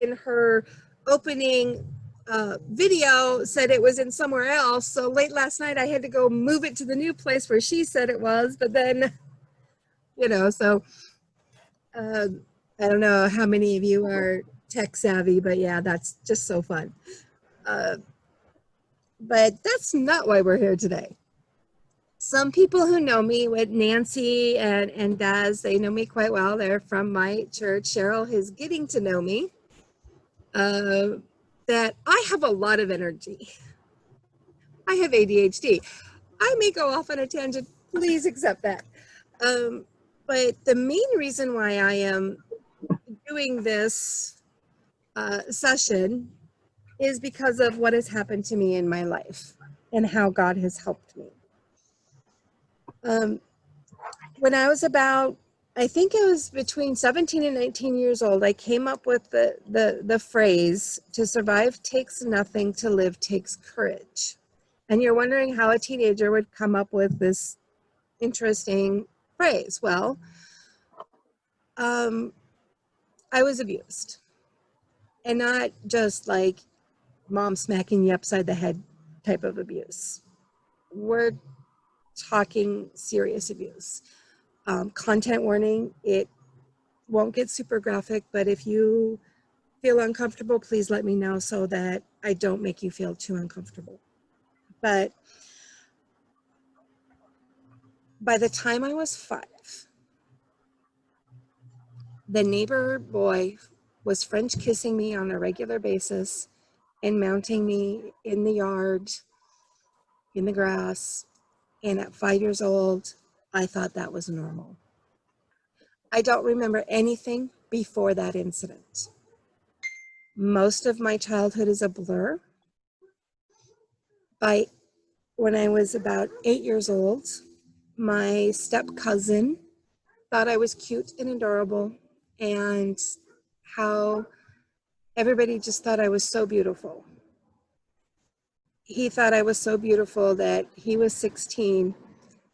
in her opening video said it was in somewhere else. So late last night, I had to go move it to the new place where she said it was. But then, you know, so I don't know how many of you are tech savvy, but yeah, that's just so fun. But that's not why we're here today. Some people who know me, with Nancy and Daz, they know me quite well. They're from my church. Cheryl is getting to know me. That I have a lot of energy. I have ADHD. I may go off on a tangent. Please accept that. But the main reason why I am doing this session is because of what has happened to me in my life and how God has helped me. When I was about, I think it was between 17 and 19 years old, I came up with the phrase, to survive takes nothing, to live takes courage. And you're wondering how a teenager would come up with this interesting phrase. Well, I was abused. And not just like mom smacking you upside the head type of abuse. We're talking serious abuse. Content warning, it won't get super graphic, but if you feel uncomfortable, please let me know so that I don't make you feel too uncomfortable. But by the time I was 5, the neighbor boy was French kissing me on a regular basis and mounting me in the yard, in the grass. And at 5 years old, I thought that was normal. I don't remember anything before that incident. Most of my childhood is a blur. When I was about 8 years old, my step cousin thought I was cute and adorable, and how everybody just thought I was so beautiful. He thought I was so beautiful that he was 16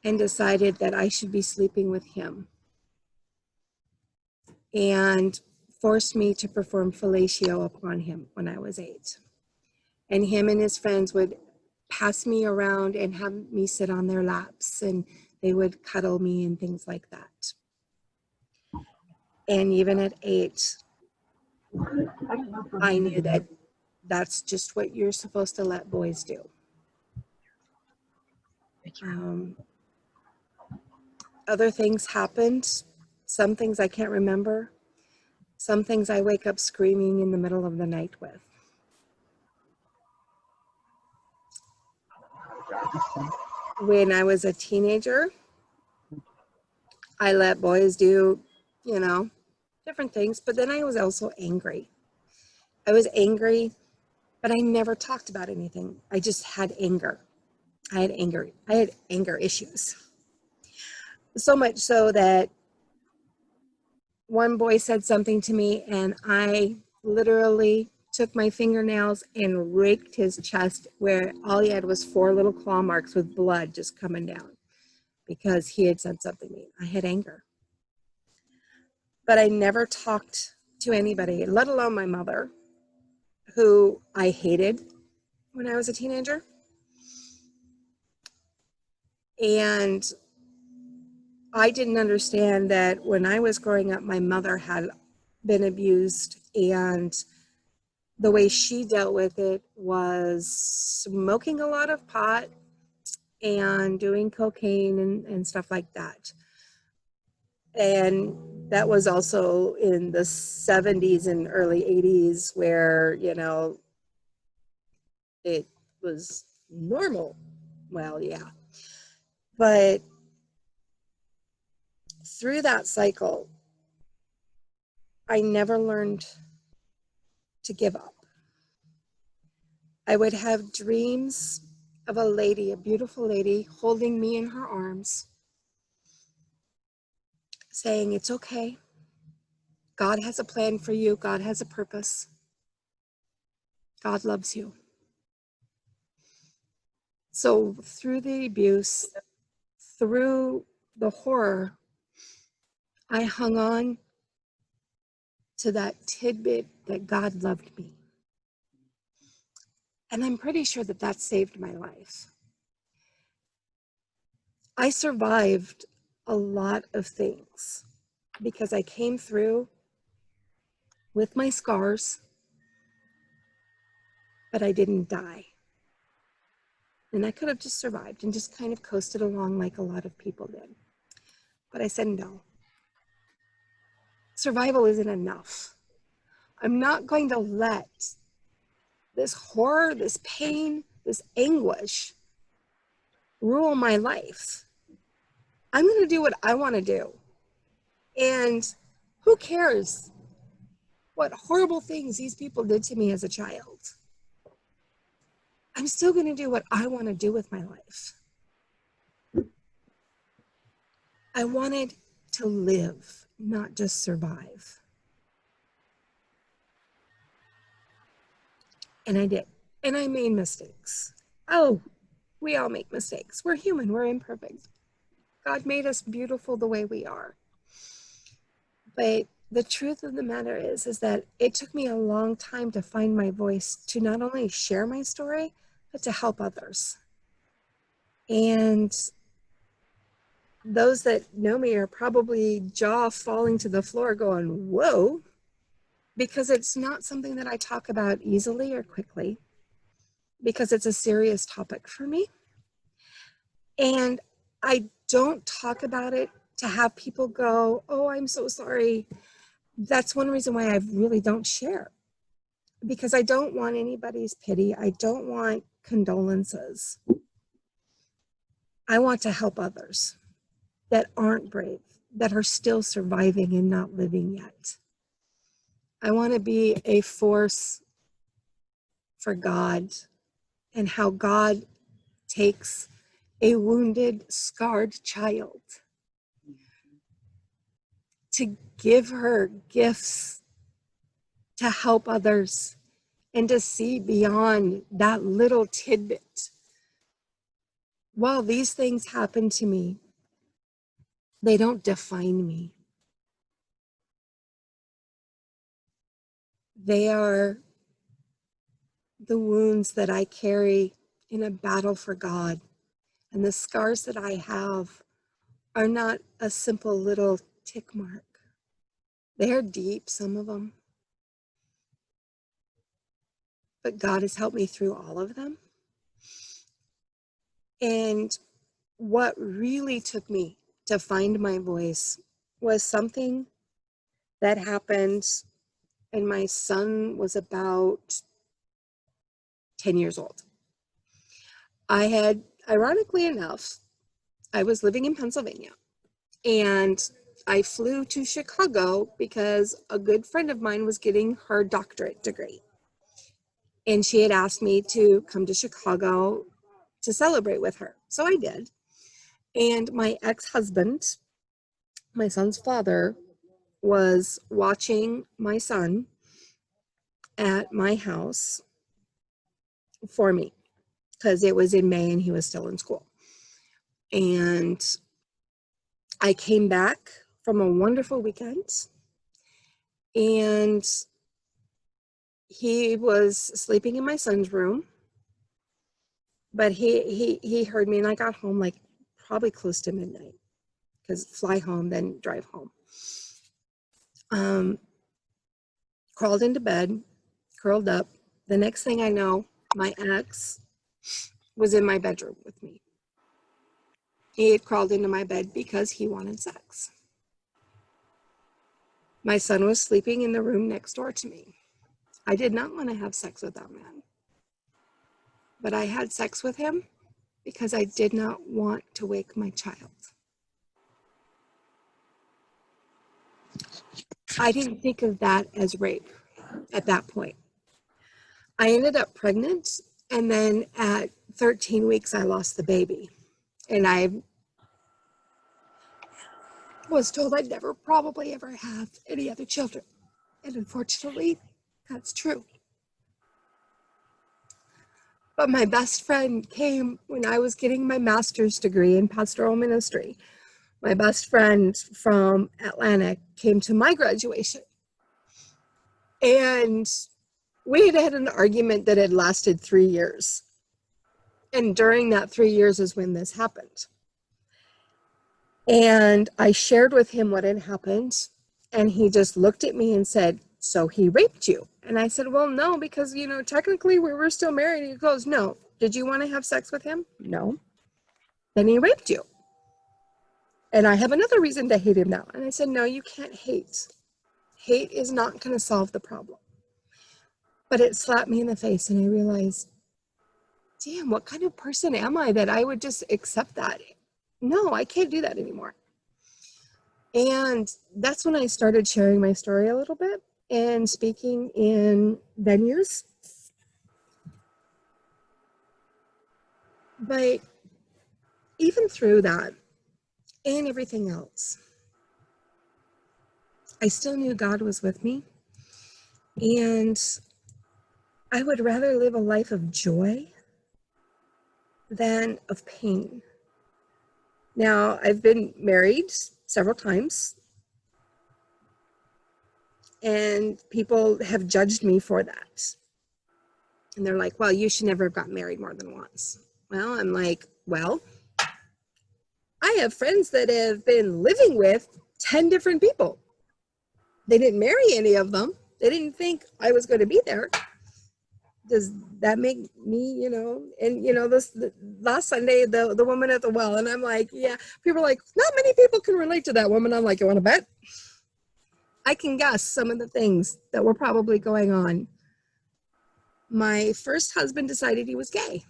and decided that I should be sleeping with him, and forced me to perform fellatio upon him when I was 8. And him and his friends would pass me around and have me sit on their laps, and they would cuddle me and things like that. And even at 8, I knew that that's just what you're supposed to let boys do. Other things happened. Some things I can't remember. Some things I wake up screaming in the middle of the night with. When I was a teenager, I let boys do, you know, different things, but then I was also angry. I was angry, but I never talked about anything. I just had anger. I had anger issues. So much so that one boy said something to me, and I literally took my fingernails and raked his chest, where all he had was 4 little claw marks with blood just coming down, because he had said something to me. I had anger. But I never talked to anybody, let alone my mother, who I hated when I was a teenager. And I didn't understand that when I was growing up, my mother had been abused, and the way she dealt with it was smoking a lot of pot and doing cocaine and stuff like that. And that was also in the 70s and early 80s, where, you know, it was normal. Well, yeah. But through that cycle, I never learned to give up. I would have dreams of a lady, a beautiful lady, holding me in her arms, saying, "It's okay. God has a plan for you. God has a purpose. God loves you." So through the abuse, through the horror, I hung on to that tidbit that God loved me. And I'm pretty sure that that saved my life. I survived a lot of things because I came through with my scars, but I didn't die. And I could have just survived and just kind of coasted along like a lot of people did. But I said, no, survival isn't enough. I'm not going to let this horror, this pain, this anguish rule my life. I'm going to do what I want to do. And who cares what horrible things these people did to me as a child? I'm still going to do what I want to do with my life. I wanted to live, not just survive. And I did. And I made mistakes. Oh, we all make mistakes. We're human. We're imperfect. God made us beautiful the way we are. But the truth of the matter is that it took me a long time to find my voice to not only share my story, but to help others. And those that know me are probably jaw falling to the floor going, whoa, because it's not something that I talk about easily or quickly, because it's a serious topic for me. And I don't talk about it to have people go, oh, I'm so sorry. That's one reason why I really don't share, because I don't want anybody's pity. I don't want condolences. I want to help others that aren't brave, that are still surviving and not living yet. I want to be a force for God and how God takes a wounded, scarred child to give her gifts to help others and to see beyond that little tidbit. While these things happen to me, they don't define me. They are the wounds that I carry in a battle for God. And the scars that I have are not a simple little tick mark. They are deep, some of them. But God has helped me through all of them. And what really took me to find my voice was something that happened, and my son was about 10 years old. I had, ironically enough, I was living in Pennsylvania, and I flew to Chicago because a good friend of mine was getting her doctorate degree. And she had asked me to come to Chicago to celebrate with her. So I did. And my ex-husband, my son's father, was watching my son at my house for me because it was in May and he was still in school. And I came back from a wonderful weekend, and he was sleeping in my son's room, but he heard me, and I got home like probably close to midnight because fly home, then drive home. Crawled into bed, curled up. The next thing I know, my ex was in my bedroom with me. He had crawled into my bed because he wanted sex. My son was sleeping in the room next door to me. I did not want to have sex with that man, but I had sex with him because I did not want to wake my child. I didn't think of that as rape at that point. I ended up pregnant, and then at 13 weeks, I lost the baby. And I was told I'd never probably ever have any other children. And unfortunately, that's true. But my best friend came when I was getting my master's degree in pastoral ministry. My best friend from Atlanta came to my graduation. And we had had an argument that had lasted 3 years. And during that 3 years is when this happened. And I shared with him what had happened. And he just looked at me and said, "So he raped you?" And I said, "Well, no, because, technically we were still married." He goes, "No. Did you want to have sex with him?" "No." "Then he raped you. And I have another reason to hate him now." And I said, "No, you can't hate. Hate is not going to solve the problem." But it slapped me in the face, and I realized, damn, what kind of person am I that I would just accept that? No, I can't do that anymore. And that's when I started sharing my story a little bit and speaking in venues. But even through that and everything else, I still knew God was with me. And I would rather live a life of joy than of pain. Now, I've been married several times, and people have judged me for that. And they're like, "Well, you should never have gotten married more than once." Well, I'm like, well, I have friends that have been living with 10 different people. They didn't marry any of them. They didn't think I was going to be there. Does that make me, and this last Sunday, the woman at the well, and I'm like, yeah, people are like, "Not many people can relate to that woman." I'm like, "You want to bet?" I can guess some of the things that were probably going on. My first husband decided he was gay.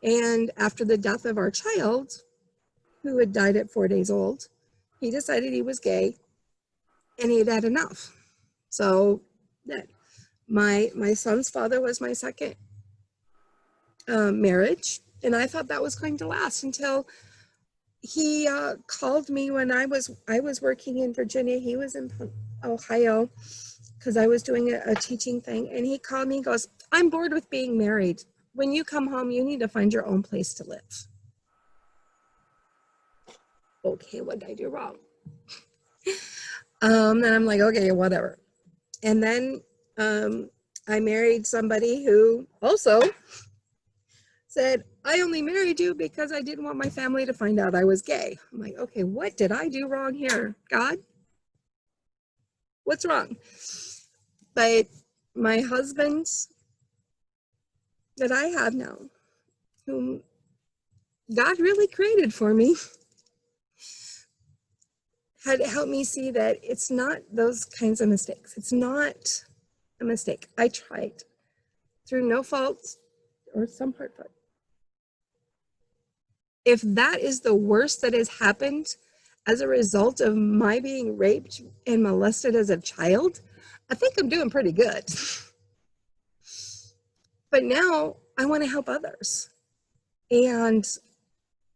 And after the death of our child, who had died at 4 days old, he decided he was gay, and he had had enough. So that my son's father was my second marriage, and I thought that was going to last until he called me when I was working in Virginia. He was in Ohio because I was doing a teaching thing, and he called me and goes, "I'm bored with being married. When you come home, you need to find your own place to live." Okay, what did I do wrong? And I'm like, okay, whatever. And then I married somebody who also said, "I only married you because I didn't want my family to find out I was gay." I'm like, okay, what did I do wrong here? God, what's wrong? But my husband that I have now, whom God really created for me, had helped me see that it's not those kinds of mistakes. It's not a mistake. I tried through no fault or some part of it. If that is the worst that has happened as a result of my being raped and molested as a child, I think I'm doing pretty good. But now I want to help others. And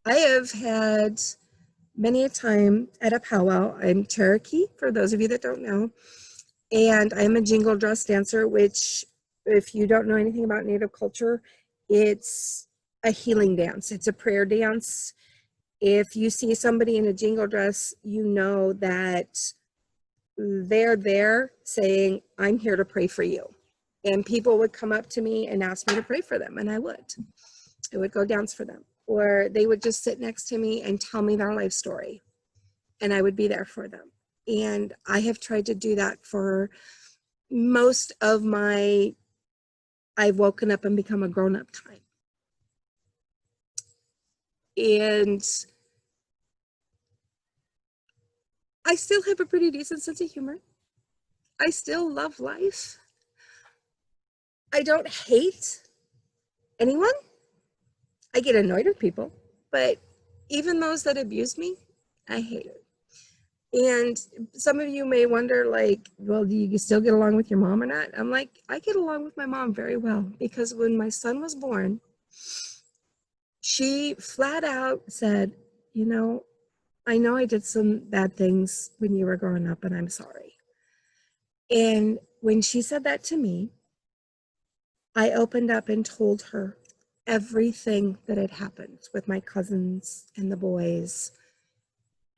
I have had many a time at a powwow. I'm Cherokee, for those of you that don't know. And I'm a jingle dress dancer, which, if you don't know anything about Native culture, it's a healing dance. It's a prayer dance. If you see somebody in a jingle dress, you know that they're there saying, "I'm here to pray for you." And people would come up to me and ask me to pray for them, and I would. I would go dance for them. Or they would just sit next to me and tell me their life story, and I would be there for them. And I have tried to do that for most of my I've woken up and become a grown-up time. And I still have a pretty decent sense of humor. I still love life. I don't hate anyone. I get annoyed with people, but even those that abuse me, I hate it. And some of you may wonder, like, well, do you still get along with your mom or not? I'm like, I get along with my mom very well, because when my son was born, she flat out said, "I know I did some bad things when you were growing up, and I'm sorry." And when she said that to me, I opened up and told her everything that had happened with my cousins and the boys.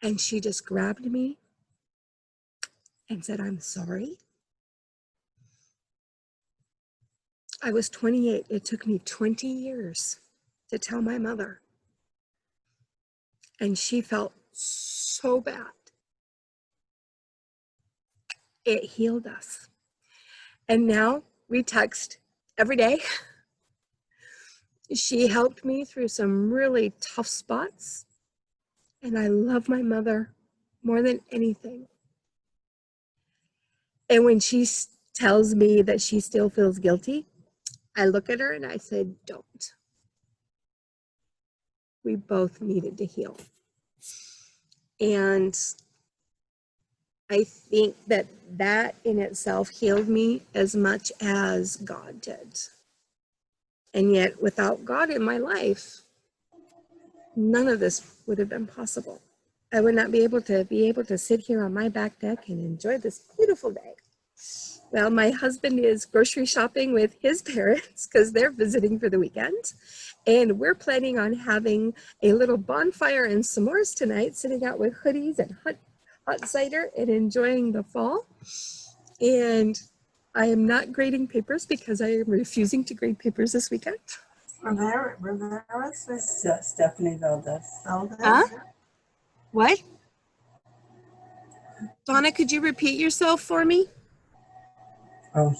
And she just grabbed me and said, "I'm sorry." I was 28. It took me 20 years to tell my mother. And she felt so bad. It healed us. And now we text every day. She helped me through some really tough spots. And I love my mother more than anything. And when she tells me that she still feels guilty, I look at her and I said, don't. We both needed to heal. And I think that that in itself healed me as much as God did. And yet, without God in my life, none of this would have been possible. I would not be able to sit here on my back deck and enjoy this beautiful day. Well, my husband is grocery shopping with his parents because they're visiting for the weekend. And we're planning on having a little bonfire and s'mores tonight, sitting out with hoodies and hot cider and enjoying the fall. And I am not grading papers because I am refusing to grade papers this weekend. Rivera's is Stephanie Valdez. Huh? What? Donna, could you repeat yourself for me? Oh,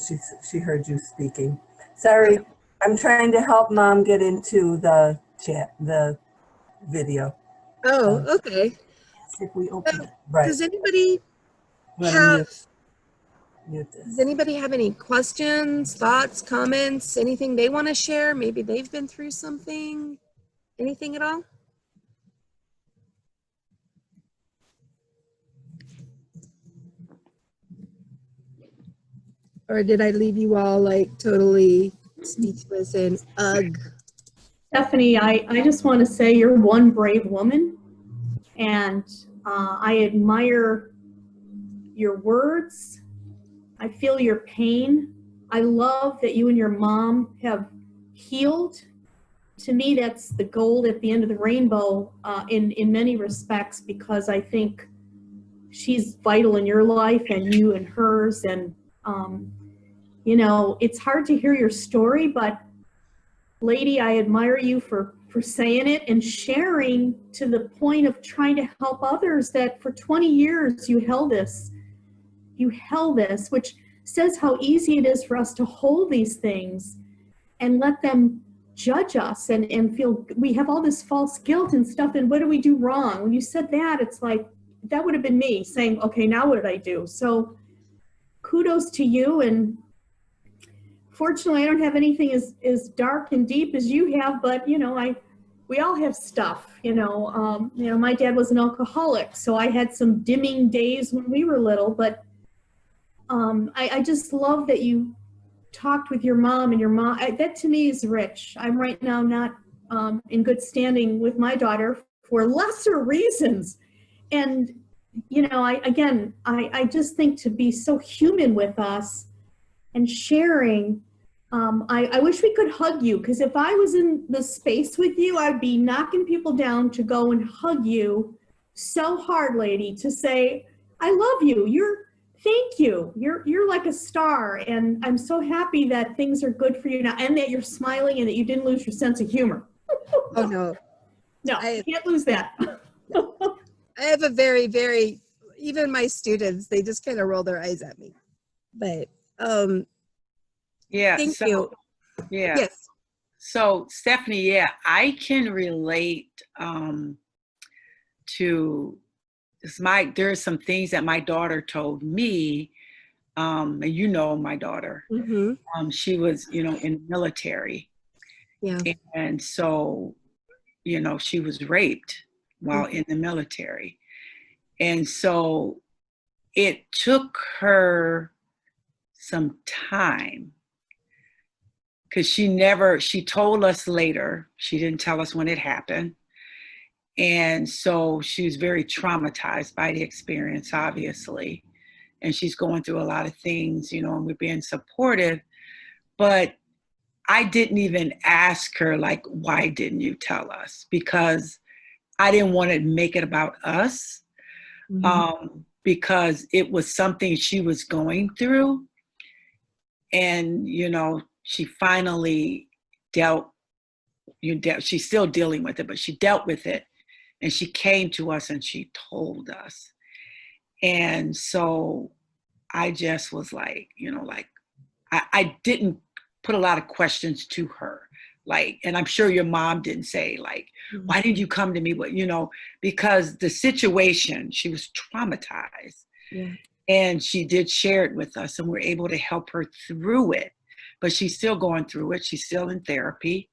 she heard you speaking. Sorry, I'm trying to help Mom get into the chat, the video. Oh, okay. If we open it, right. Does anybody have any questions, thoughts, comments, anything they want to share? Maybe they've been through something, anything at all? Or did I leave you all like totally speechless and ugh? Stephanie, I just want to say you're one brave woman, and I admire your words. I feel your pain. I love that you and your mom have healed. To me, that's the gold at the end of the rainbow in many respects, because I think she's vital in your life and you and hers. And, you know, it's hard to hear your story, but lady, I admire you for saying it and sharing to the point of trying to help others, that for 20 years you held this, which says how easy it is for us to hold these things and let them judge us and feel we have all this false guilt and stuff. And what do we do wrong? When you said that, it's like, that would have been me saying, okay, now what did I do? So kudos to you. And fortunately, I don't have anything as dark and deep as you have, but you know, we all have stuff. You know, my dad was an alcoholic, so I had some dimming days when we were little. But I just love that you talked with your mom, and your mom. That to me is rich. I'm right now not in good standing with my daughter for lesser reasons, and you know, I just think to be so human with us and sharing. I wish we could hug you, because if I was in the space with you, I'd be knocking people down to go and hug you so hard, lady, to say, I love you. Thank you. You're like a star. And I'm so happy that things are good for you now, and that you're smiling and that you didn't lose your sense of humor. Oh, no. No, you can't lose that. I have a very, very, even my students, they just kind of roll their eyes at me. But yeah. Thank you. Yeah. Yes. So Stephanie, yeah, I can relate to there's some things that my daughter told me, and you know my daughter. Mm-hmm. She was, you know, in the military. Yeah. And so, you know, she was raped while in the military. And so it took her some time, because she told us later, she didn't tell us when it happened. And so she was very traumatized by the experience, obviously. And she's going through a lot of things, you know, and we're being supportive. But I didn't even ask her, like, why didn't you tell us? Because I didn't want to make it about us, because it was something she was going through. And, you know, she finally dealt, she's still dealing with it, but she dealt with it. And she came to us and she told us. And so I just was like, I didn't put a lot of questions to her. Like, and I'm sure your mom didn't say, like, why did you come to me? But, because the situation, she was traumatized. Yeah. And she did share it with us, and we're able to help her through it. But she's still going through it. She's still in therapy.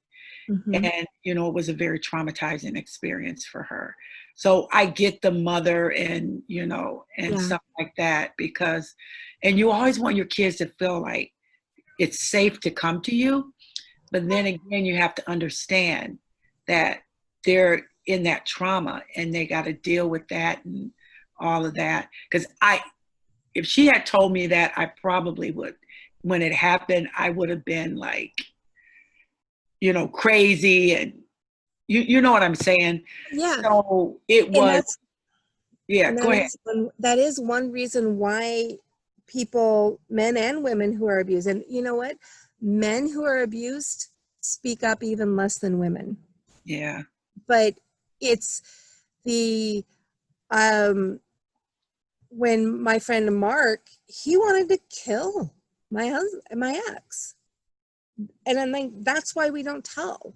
Mm-hmm. And, it was a very traumatizing experience for her. So I get the mother and, stuff like that, because, and you always want your kids to feel like it's safe to come to you. But then again, you have to understand that they're in that trauma and they got to deal with that and all of that. Because if she had told me that, I probably would, when it happened, I would have been like, crazy, and you know what I'm saying? Yeah. So it And was, go ahead. That is one reason why people, men and women who are abused, and you know what? Men who are abused speak up even less than women. Yeah. But it's the, when my friend Mark, he wanted to kill my ex. And I'm like, that's why we don't tell.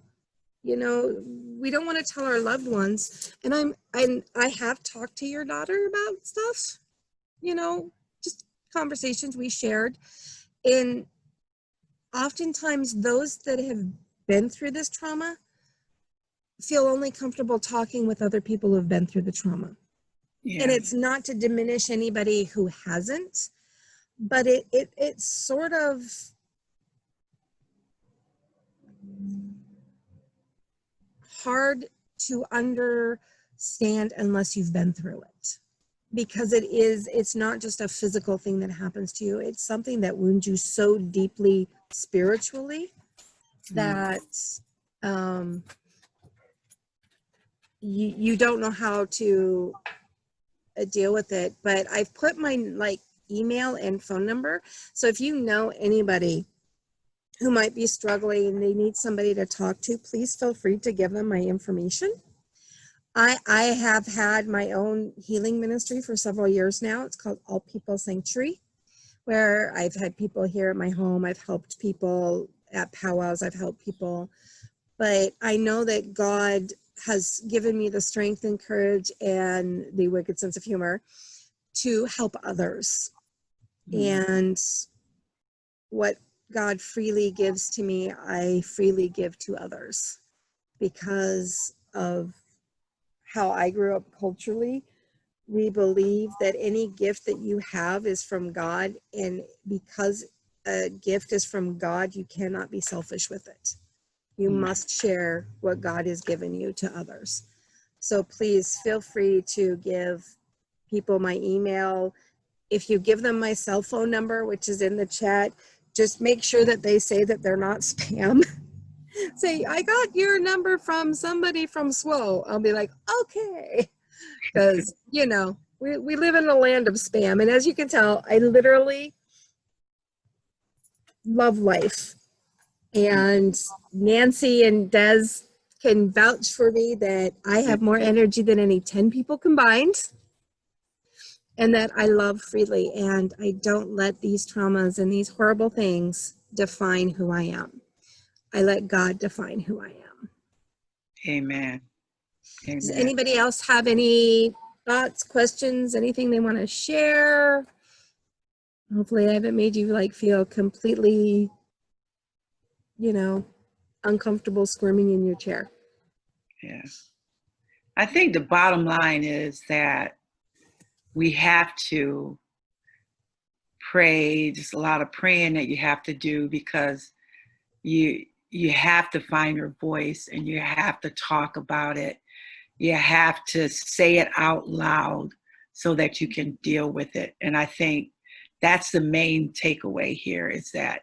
We don't want to tell our loved ones. And I have talked to your daughter about stuff, just conversations we shared. And oftentimes those that have been through this trauma feel only comfortable talking with other people who have been through the trauma. Yeah. And it's not to diminish anybody who hasn't, but it's sort of hard to understand unless you've been through it, because it's not just a physical thing that happens to you. It's something that wounds you so deeply spiritually that you don't know how to deal with it. But I've put my email and phone number, so if you know anybody who might be struggling and they need somebody to talk to, please feel free to give them my information. I have had my own healing ministry for several years now. It's called All People Sanctuary, where I've had people here at my home. I've helped people at powwows. I've helped people. But I know that God has given me the strength and courage and the wicked sense of humor to help others. And what God freely gives to me, I freely give to others, because of how I grew up culturally. We believe that any gift that you have is from God, and because a gift is from God, you cannot be selfish with it. You must share what God has given you to others. So please feel free to give people my email. If you give them my cell phone number, which is in the chat, just make sure that they say that they're not spam. Say, I got your number from somebody from SWO. I'll be like, okay. Because, we live in a land of spam. And as you can tell, I literally love life. And Nancy and Des can vouch for me that I have more energy than any 10 people combined, and that I love freely, and I don't let these traumas and these horrible things define who I am. I let God define who I am. Amen. Amen. Does anybody else have any thoughts, questions, anything they want to share? Hopefully I haven't made you feel completely, uncomfortable squirming in your chair. Yeah. I think the bottom line is that we have to pray. Just a lot of praying that you have to do, because you have to find your voice, and you have to talk about it. You have to say it out loud so that you can deal with it. And I think that's the main takeaway here, is that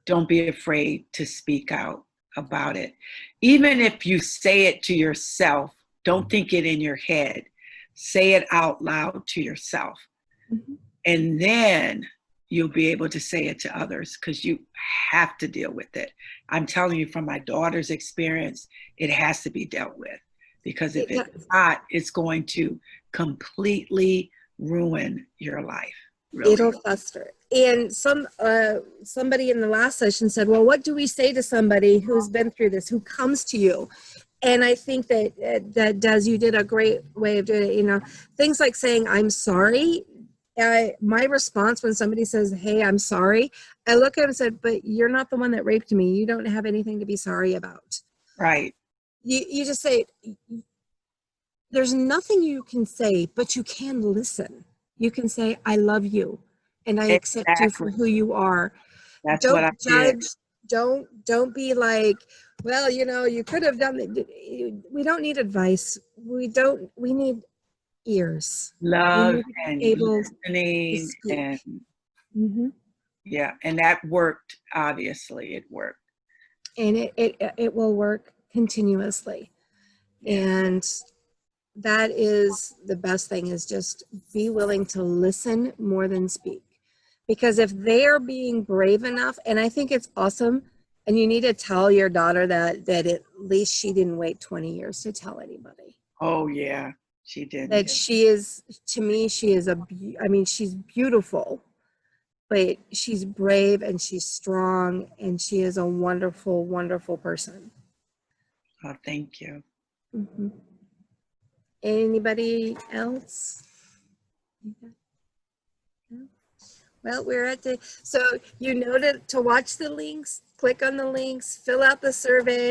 don't be afraid to speak out about it. Even if you say it to yourself, don't think it in your head. Say it out loud to yourself. Mm-hmm. And then you'll be able to say it to others, because you have to deal with it. I'm telling you from my daughter's experience, it has to be dealt with, because if it's not, it's going to completely ruin your life. Really. It'll fester. And somebody in the last session said, well, what do we say to somebody who's been through this, who comes to you? And I think that Des, you did a great way of doing it. You know, things like saying, I'm sorry. My response when somebody says, hey, I'm sorry, I look at them and said, but you're not the one that raped me. You don't have anything to be sorry about. Right. You just say, there's nothing you can say, but you can listen. You can say, I love you and I accept you for who you are. That's Don't what I judge. did. Don't be like, well, you know, you could have done it. We don't need advice. We need ears. Love We need to and be able to listening speak. and Mm-hmm. yeah, and that worked. Obviously, it worked. And it will work continuously. Yeah. And that is the best thing, is just be willing to listen more than speak. Because if they are being brave enough, and I think it's awesome, and you need to tell your daughter that at least she didn't wait 20 years to tell anybody. Oh yeah, she did. That she is, to me, she is I mean, she's beautiful, but she's brave and she's strong and she is a wonderful, wonderful person. Oh, thank you. Mm-hmm. Anybody else? Well, we're at so you know to watch the links, click on the links, fill out the survey.